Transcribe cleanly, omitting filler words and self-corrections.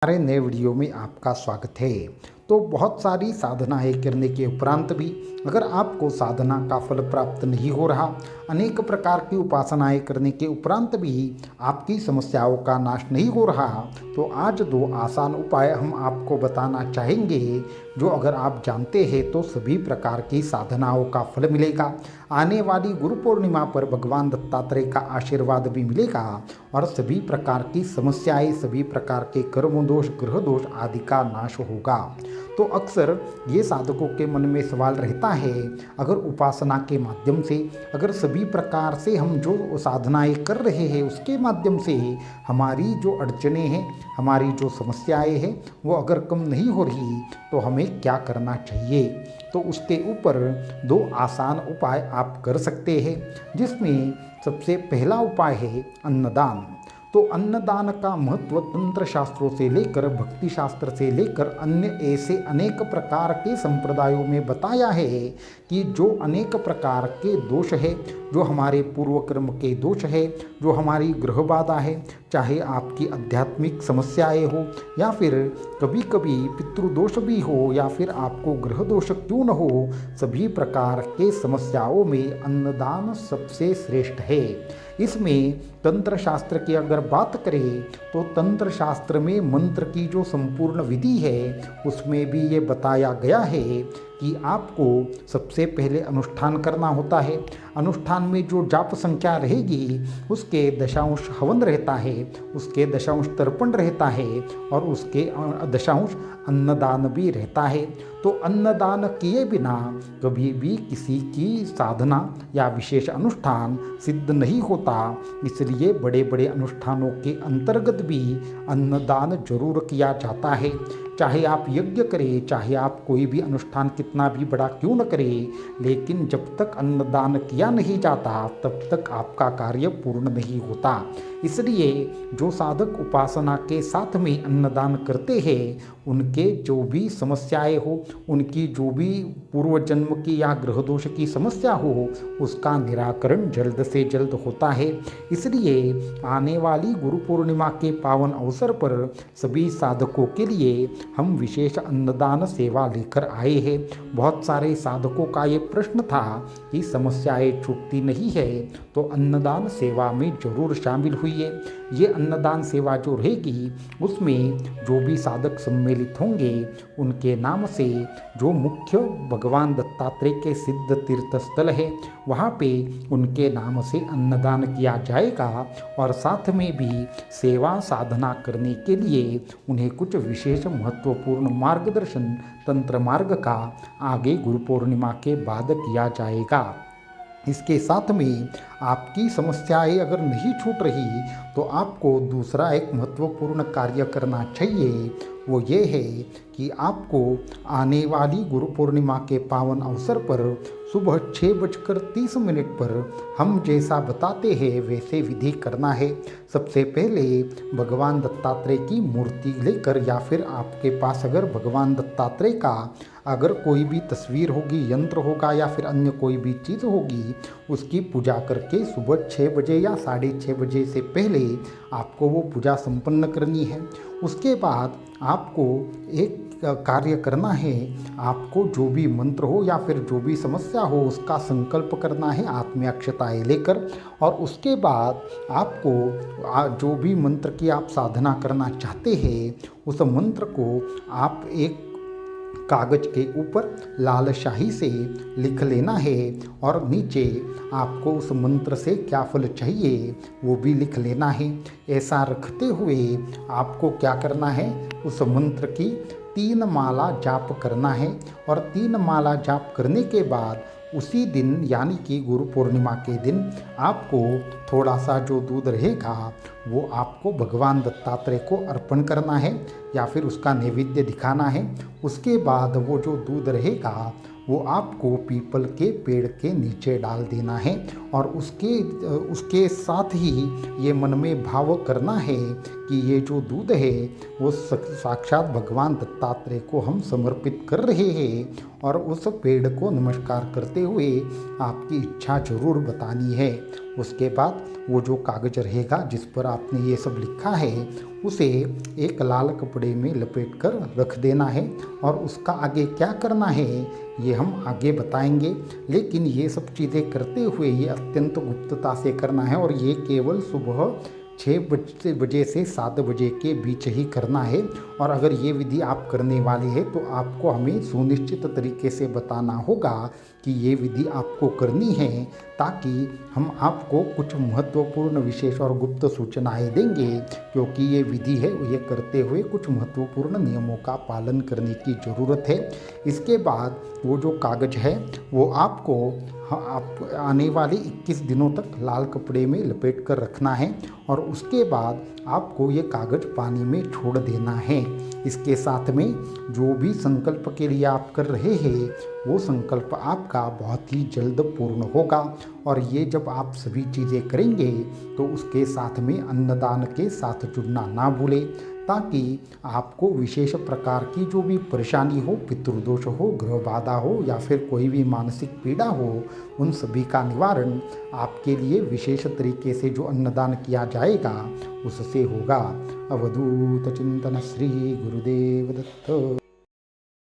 हमारे नए वीडियो में आपका स्वागत है। तो बहुत सारी साधनाएं करने के उपरांत भी अगर आपको साधना का फल प्राप्त नहीं हो रहा, अनेक प्रकार की उपासनाएं करने के उपरांत भी आपकी समस्याओं का नाश नहीं हो रहा, तो आज दो आसान उपाय हम आपको बताना चाहेंगे जो अगर आप जानते हैं तो सभी प्रकार की साधनाओं का फल मिलेगा। आने वाली गुरु पूर्णिमा पर भगवान दत्तात्रेय का आशीर्वाद भी मिलेगा और सभी प्रकार की समस्याएं, सभी प्रकार के कर्म दोष, ग्रह दोष आदि का नाश होगा। तो अक्सर ये साधकों के मन में सवाल रहता है, अगर उपासना के माध्यम से, अगर सभी प्रकार से हम जो साधनाएं कर रहे हैं उसके माध्यम से हमारी जो अड़चनें हैं, हमारी जो समस्याएं हैं वो अगर कम नहीं हो रही तो हमें क्या करना चाहिए। तो उसके ऊपर दो आसान उपाय आप कर सकते हैं, जिसमें सबसे पहला उपाय है अन्नदान। तो अन्नदान का महत्व तंत्र शास्त्रों से लेकर भक्ति शास्त्र से लेकर अन्य ऐसे अनेक प्रकार के संप्रदायों में बताया है कि जो अनेक प्रकार के दोष है, जो हमारे पूर्व कर्म के दोष है, जो हमारी ग्रह बाधा है, चाहे आपकी आध्यात्मिक समस्याएं हो या फिर कभी कभी पितृदोष भी हो या फिर आपको ग्रह दोष क्यों न हो, सभी प्रकार के समस्याओं में अन्नदान सबसे श्रेष्ठ है। इसमें तंत्र शास्त्र की अगर बात करें तो तंत्र शास्त्र में मंत्र की जो संपूर्ण विधि है उसमें भी ये बताया गया है कि आपको सबसे पहले अनुष्ठान करना होता है। अनुष्ठान में जो जाप संख्या रहेगी उसके दशांश हवन रहता है, उसके दशांश तर्पण रहता है और उसके दशांश अन्नदान भी रहता है। तो अन्नदान किए बिना कभी भी किसी की साधना या विशेष अनुष्ठान सिद्ध नहीं होता, इसलिए बड़े बड़े अनुष्ठानों के अंतर्गत भी अन्नदान जरूर किया जाता है। चाहे आप यज्ञ करें, चाहे आप कोई भी अनुष्ठान कितना भी बड़ा क्यों न करें, लेकिन जब तक अन्नदान किया नहीं जाता तब तक आपका कार्य पूर्ण नहीं होता। इसलिए जो साधक उपासना के साथ में अन्नदान करते हैं उनके जो भी समस्याएं हो, उनकी जो भी पूर्व जन्म की या ग्रह दोष की समस्या हो, उसका निराकरण जल्द से जल्द होता है। इसलिए आने वाली गुरु पूर्णिमा के पावन अवसर पर सभी साधकों के लिए हम विशेष अन्नदान सेवा लेकर आए हैं। बहुत सारे साधकों का ये प्रश्न था कि समस्याएं छूटती नहीं है, तो अन्नदान सेवा में जरूर शामिल हुई है। ये अन्नदान सेवा जो रहेगी उसमें जो भी साधक सम्मिलित होंगे उनके नाम से जो मुख्य भगवान दत्तात्रेय के सिद्ध तीर्थ स्थल है वहाँ पे उनके नाम से अन्नदान किया जाएगा और साथ में भी सेवा साधना करने के लिए उन्हें कुछ विशेष महत्वपूर्ण मार्गदर्शन तंत्र मार्ग का आगे गुरु पूर्णिमा के बाद किया जाएगा। इसके साथ में आपकी समस्याएं अगर नहीं छूट रही तो आपको दूसरा एक महत्वपूर्ण कार्य करना चाहिए, वो ये है कि आपको आने वाली गुरु पूर्णिमा के पावन अवसर पर सुबह 6:30 पर हम जैसा बताते हैं वैसे विधि करना है। सबसे पहले भगवान दत्तात्रेय की मूर्ति लेकर या फिर आपके पास अगर भगवान दत्तात्रेय का अगर कोई भी तस्वीर होगी, यंत्र होगा या फिर अन्य कोई भी चीज़ होगी, उसकी पूजा करके सुबह 6 बजे या 6:30 बजे से पहले आपको वो पूजा संपन्न करनी है। उसके बाद आपको एक कार्य करना है, आपको जो भी मंत्र हो या फिर जो भी समस्या हो उसका संकल्प करना है आत्मीय अक्षताएँ लेकर, और उसके बाद आपको जो भी मंत्र की आप साधना करना चाहते हैं उस मंत्र को आप एक कागज के ऊपर लाल शाही से लिख लेना है और नीचे आपको उस मंत्र से क्या फल चाहिए वो भी लिख लेना है। ऐसा रखते हुए आपको क्या करना है, उस मंत्र की 3 माला जाप करना है और 3 माला जाप करने के बाद उसी दिन यानी कि गुरु पूर्णिमा के दिन आपको थोड़ा सा जो दूध रहेगा वो आपको भगवान दत्तात्रेय को अर्पण करना है या फिर उसका नैवेद्य दिखाना है। उसके बाद वो जो दूध रहेगा वो आपको पीपल के पेड़ के नीचे डाल देना है और उसके साथ ही ये मन में भाव करना है कि ये जो दूध है वो साक्षात भगवान दत्तात्रेय को हम समर्पित कर रहे हैं और उस पेड़ को नमस्कार करते हुए आपकी इच्छा जरूर बतानी है। उसके बाद वो जो कागज रहेगा जिस पर आपने ये सब लिखा है उसे एक लाल कपड़े में लपेट कर रख देना है और उसका आगे क्या करना है ये हम आगे बताएंगे, लेकिन ये सब चीज़ें करते हुए ये अत्यंत गुप्तता से करना है और ये केवल सुबह 6 बजे से 7 बजे के बीच ही करना है। और अगर ये विधि आप करने वाले हैं तो आपको हमें सुनिश्चित तरीके से बताना होगा कि ये विधि आपको करनी है, ताकि हम आपको कुछ महत्वपूर्ण विशेष और गुप्त सूचनाएं देंगे, क्योंकि ये विधि है ये करते हुए कुछ महत्वपूर्ण नियमों का पालन करने की ज़रूरत है। इसके बाद वो जो कागज है वो आपको आप आने वाले 21 दिनों तक लाल कपड़े में लपेट कर रखना है और उसके बाद आपको ये कागज पानी में छोड़ देना है। इसके साथ में जो भी संकल्प के लिए आप कर रहे हैं वो संकल्प आपका बहुत ही जल्द पूर्ण होगा। और ये जब आप सभी चीज़ें करेंगे तो उसके साथ में अन्नदान के साथ जुड़ना ना भूलें, ताकि आपको विशेष प्रकार की जो भी परेशानी हो, पितृदोष हो, ग्रह बाधा हो या फिर कोई भी मानसिक पीड़ा हो, उन सभी का निवारण आपके लिए विशेष तरीके से जो अन्नदान किया जाएगा उससे होगा। अवधूत चिंतन श्री गुरुदेव दत्त।